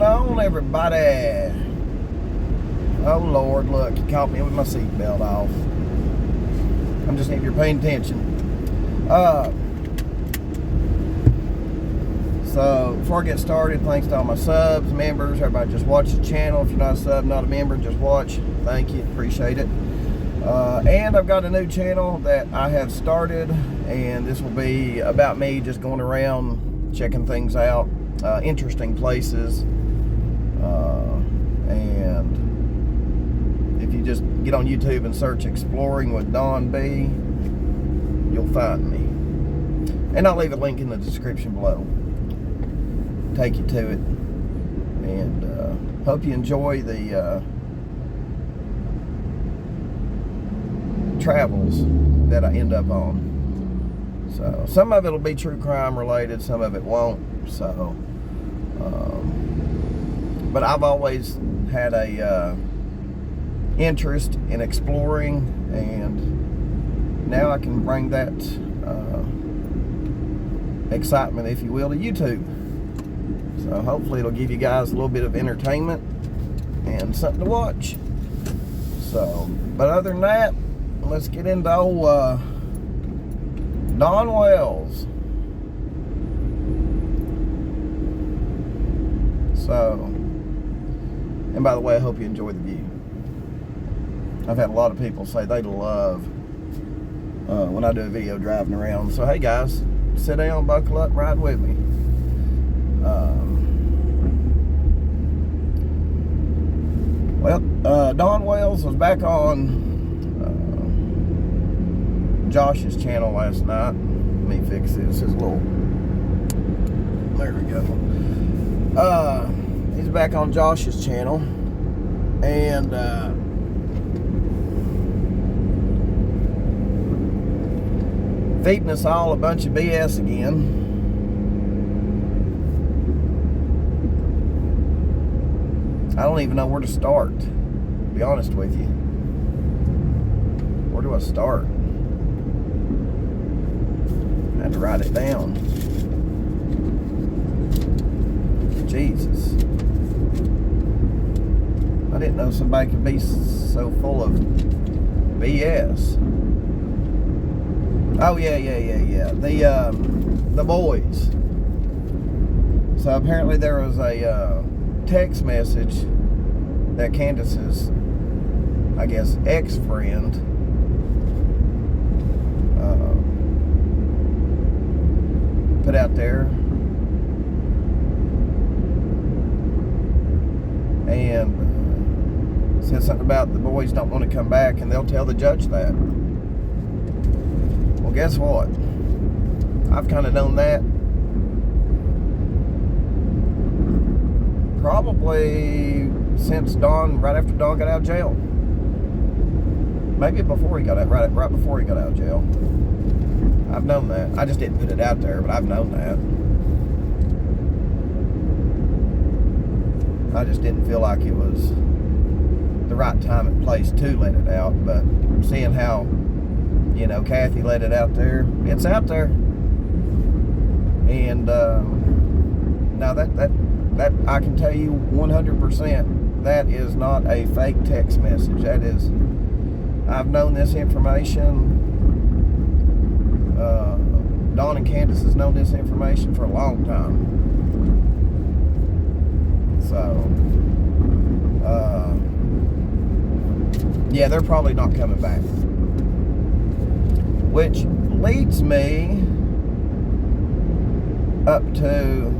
on, everybody? Oh Lord, look, you caught me with my seatbelt off. I'm just, if you're paying attention. So before I get started, thanks to all my subs, members, everybody just watch the channel. If you're not a sub, not a member, just watch. Thank you, appreciate it. And I've got a new channel that I have started, and this will be about me just going around checking things out, interesting places, and if you just get on YouTube and search Exploring with Don B, you'll find me. And I'll leave a link in the description below. Take you to it, and hope you enjoy the travels that I end up on. So some of it will be true crime related, some of it won't. So but I've always had a interest in exploring, and now I can bring that excitement, if you will, to YouTube. So hopefully it'll give you guys a little bit of entertainment and something to watch. So, but other than that, let's get into old Don Wells. So, and by the way, I hope you enjoy the view. I've had a lot of people say they love when I do a video driving around. So hey guys, sit down, buckle up, ride with me. Don Wells was back on Josh's channel last night. Let me fix this. His little, there we go. He's back on Josh's channel, and feeding us all a bunch of BS again. I don't even know where to start, to be honest with you. Where do I start? I had to write it down. Jesus. I didn't know somebody could be so full of BS. Oh, yeah. The boys. So apparently there was a text message that Candus's, I guess, ex-friend put out there, and said something about the boys don't want to come back, and they'll tell the judge that. Well, guess what? I've kind of known that probably since Don, right after Don got out of jail. Maybe before he got out, right before he got out of jail. I've known that. I just didn't put it out there, but I've known that. I just didn't feel like it was the right time and place to let it out. But seeing how, you know, Kathy let it out there, it's out there. And now that I can tell you 100%, that is not a fake text message. That is, I've known this information. Don and Candus has known this information for a long time. So, yeah, they're probably not coming back. Which leads me up to,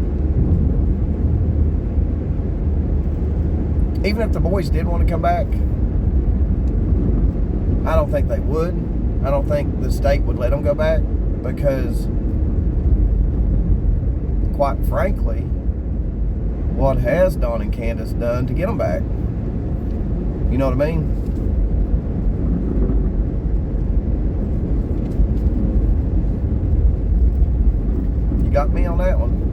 even if the boys did want to come back, I don't think they would. I don't think the state would let them go back, because, quite frankly, what has Don and Candus done to get them back? You know what I mean? You got me on that one.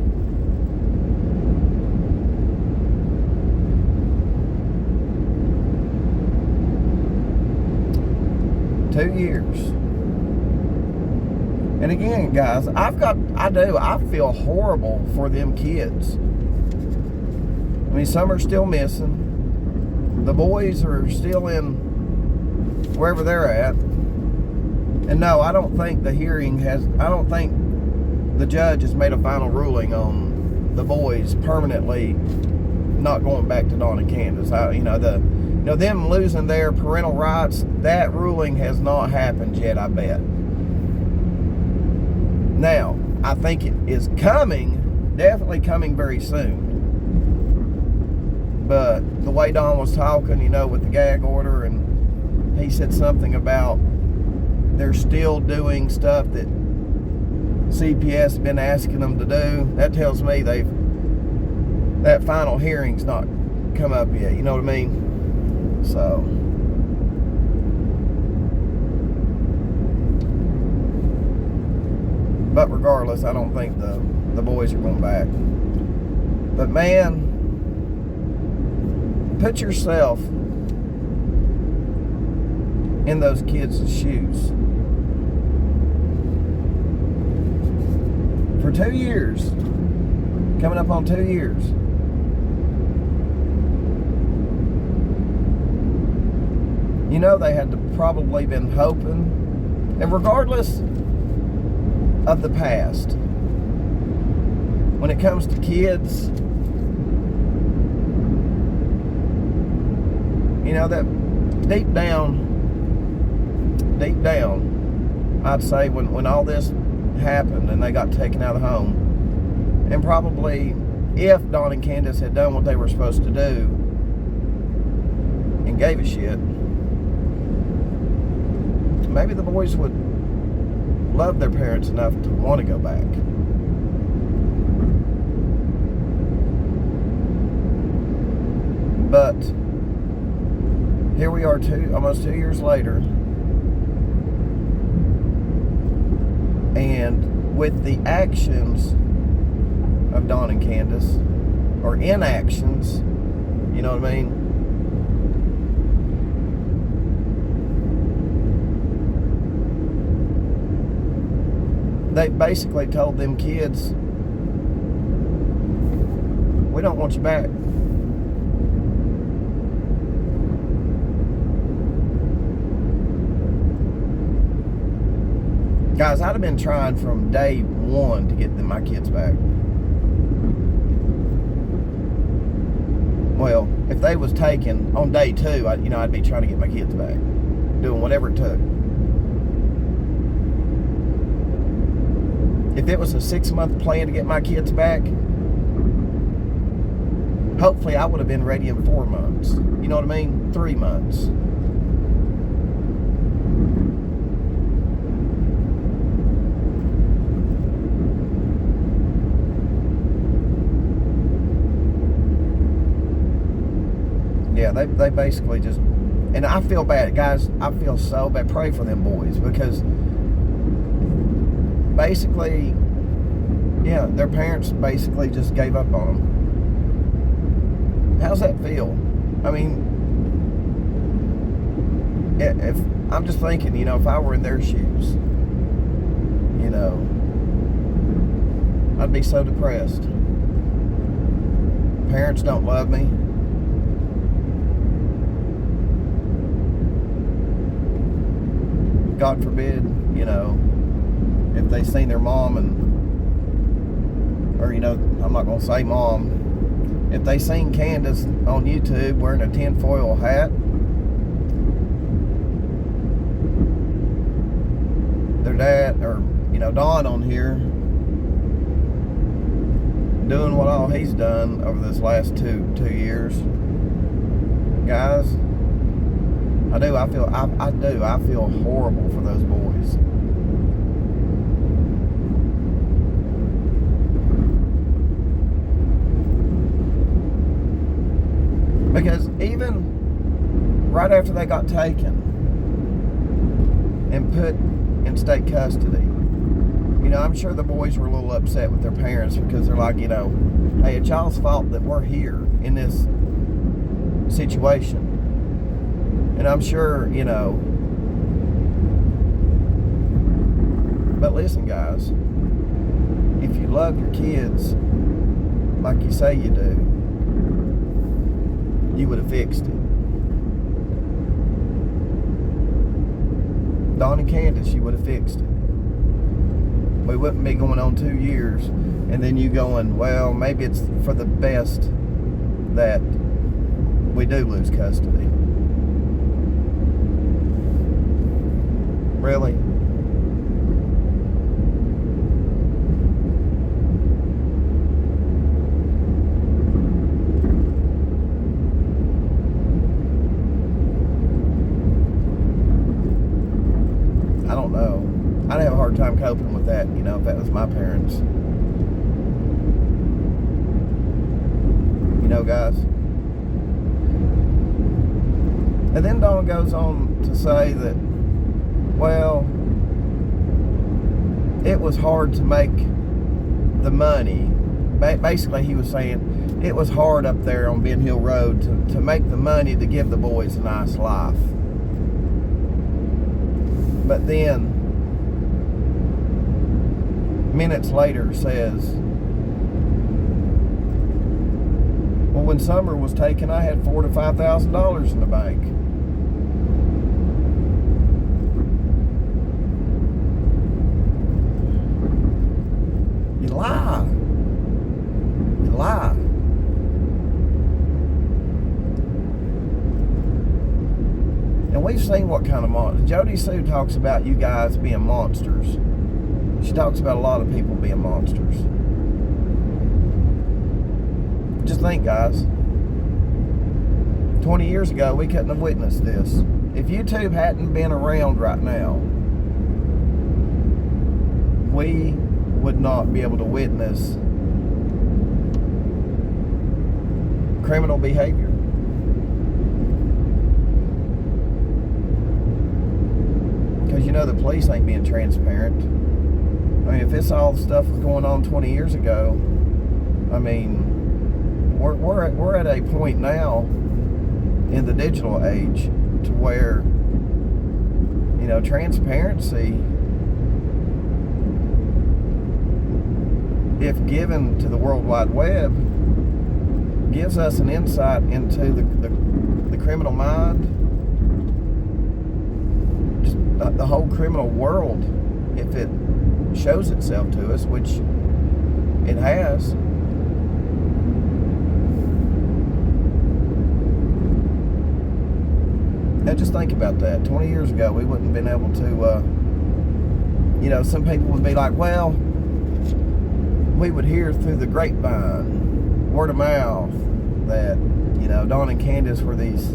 Two years. And again, guys, I feel horrible for them kids. I mean, some are still missing. The boys are still in wherever they're at. And no, I don't think the judge has made a final ruling on the boys permanently not going back to Dawn and Candus. Them losing their parental rights, that ruling has not happened yet, I bet. Now, I think it is coming, definitely coming very soon. But the way Dawn was talking, with the gag order, and he said something about they're still doing stuff that CPS has been asking them to do, that tells me that final hearing's not come up yet, you know what I mean? So, but regardless, I don't think the boys are going back. But man, put yourself in those kids' shoes. For 2 years, coming up on 2 years, they had to probably been hoping, and regardless of the past, when it comes to kids, that deep down, I'd say when all this happened and they got taken out of the home, and probably if Dawn and Candus had done what they were supposed to do and gave a shit, maybe the boys would love their parents enough to want to go back. But here we are almost 2 years later, and with the actions of Dawn and Candus, or inactions, you know what I mean? They basically told them kids, we don't want you back. Guys, I'd have been trying from day one to get my kids back. Well, if they was taken on day 2, I'd be trying to get my kids back, doing whatever it took. If it was a 6-month plan to get my kids back, hopefully I would have been ready in 4 months. You know what I mean? 3 months. Yeah, they basically just, and I feel bad, guys. I feel so bad. Pray for them boys, because basically, yeah, their parents basically just gave up on them. How's that feel? I mean, if I'm just thinking, if I were in their shoes, I'd be so depressed. Parents don't love me. God forbid, if they seen their mom or I'm not going to say mom, if they seen Candus on YouTube wearing a tinfoil hat, their dad, or Dawn on here doing what all he's done over this last two years, guys, I feel horrible for those boys. Because even right after they got taken and put in state custody, I'm sure the boys were a little upset with their parents, because they're like, hey, it's y'all's fault that we're here in this situation. And I'm sure, but listen, guys, if you love your kids like you say you do, you would have fixed it. Don and Candus, you would have fixed it. We wouldn't be going on 2 years and then you going, well, maybe it's for the best that we do lose custody. Really? I don't know. I'd have a hard time coping with that, you know, if that was my parents. You know, guys. And then Don goes on to say that, well, it was hard to make the money. Basically, he was saying it was hard up there on Ben Hill Road to make the money to give the boys a nice life. But then, minutes later, says, well, when Summer was taken, I had $4,000 to $5,000 in the bank. You lie. You lie. And we've seen what kind of monsters. Jody Sue talks about you guys being monsters. She talks about a lot of people being monsters. Just think, guys. 20 years ago, we couldn't have witnessed this. If YouTube hadn't been around right now, we would not be able to witness criminal behavior. Because, you know, the police ain't being transparent. I mean, if this all the stuff was going on 20 years ago, I mean, we're at a point now in the digital age to where, you know, transparency, if given to the World Wide Web, gives us an insight into the criminal mind, just the whole criminal world, if it shows itself to us, which it has. Now just think about that. 20 years ago, we wouldn't have been able to, you know, some people would be like, well, we would hear through the grapevine, word of mouth, that, you know, Don and Candus were these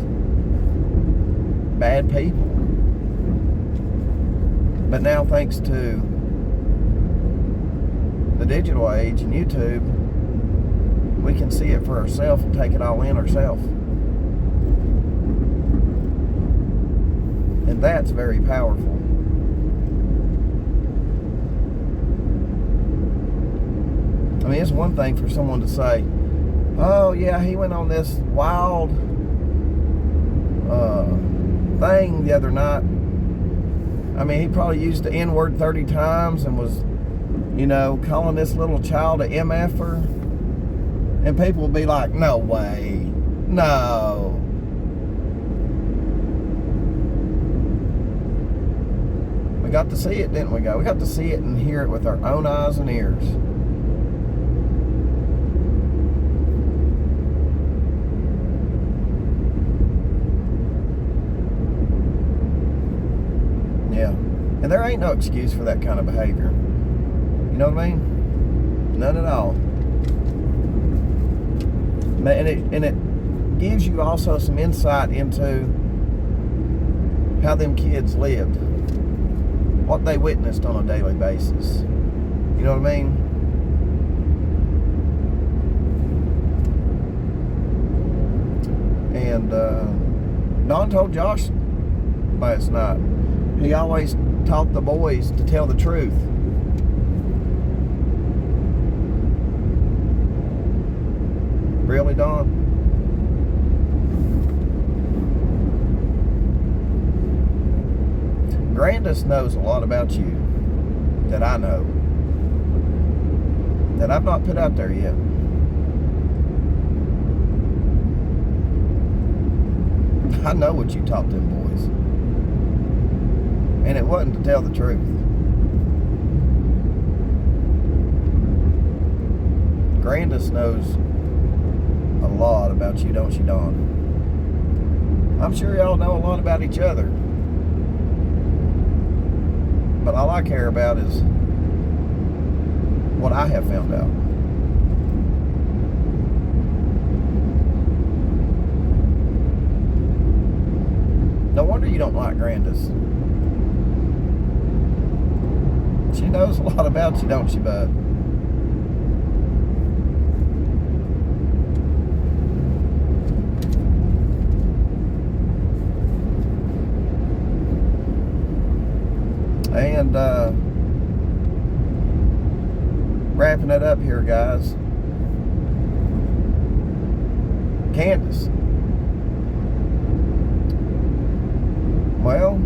bad people. But now, thanks to the digital age and YouTube, we can see it for ourselves and take it all in ourselves. And that's very powerful. I mean, it's one thing for someone to say, oh yeah, he went on this wild thing the other night. I mean, he probably used the N-word 30 times and was, you know, calling this little child a MFer. And people will be like, no way, no. We got to see it, didn't we, guys? We got to see it and hear it with our own eyes and ears. Yeah. And there ain't no excuse for that kind of behavior. You know what I mean? None at all. And it gives you also some insight into how them kids lived. What they witnessed on a daily basis. You know what I mean? And Don told Josh last night, he always taught the boys to tell the truth. Really, Don? Candus knows a lot about you that I know, that I've not put out there yet. I know what you taught them boys. And it wasn't to tell the truth. Candus knows a lot about you, don't she, Dawn? I'm sure y'all know a lot about each other. But all I care about is what I have found out. No wonder you don't like Candus. She knows a lot about you, don't she, bud? And wrapping it up here, guys. Candus. Well,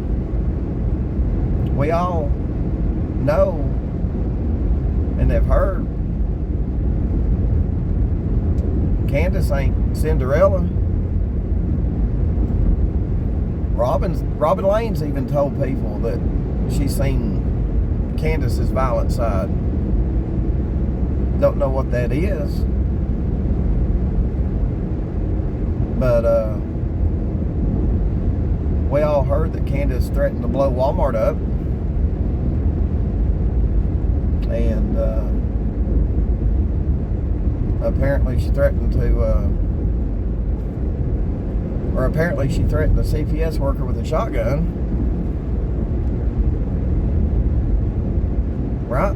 we all know and have heard Candus ain't Cinderella. Robin Lane's even told people that she's seen Candus's violent side. Don't know what that is. But we all heard that Candus threatened to blow Walmart up. And apparently she threatened to or apparently she threatened a CPS worker with a shotgun. Right?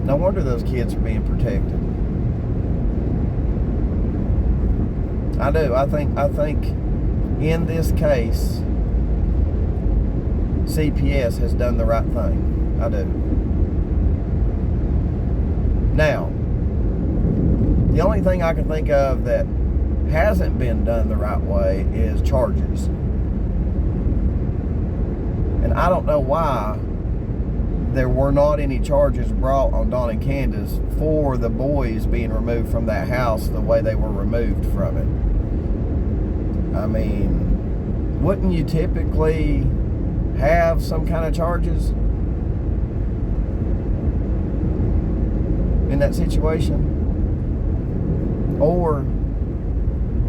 No wonder those kids are being protected. I do. I think in this case, CPS has done the right thing. I do. Now, the only thing I can think of that hasn't been done the right way is charges. And I don't know why there were not any charges brought on Dawn and Candus for the boys being removed from that house the way they were removed from it. I mean, wouldn't you typically have some kind of charges in that situation? Or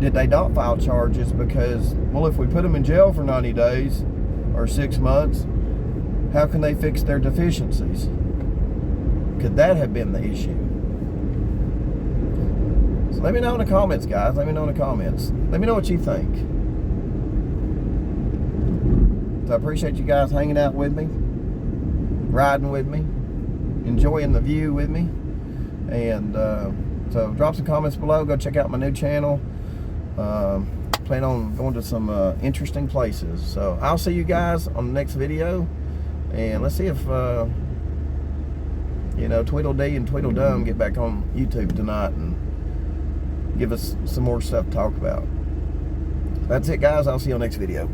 did they not file charges because, well, if we put them in jail for 90 days or 6 months, how can they fix their deficiencies? Could that have been the issue? So let me know in the comments, guys. Let me know in the comments. Let me know what you think. So I appreciate you guys hanging out with me, riding with me, enjoying the view with me. And so drop some comments below. Go check out my new channel. Plan on going to some interesting places. So I'll see you guys on the next video. And let's see if, you know, Tweedledee and Tweedledum get back on YouTube tonight and give us some more stuff to talk about. That's it, guys. I'll see you on the next video.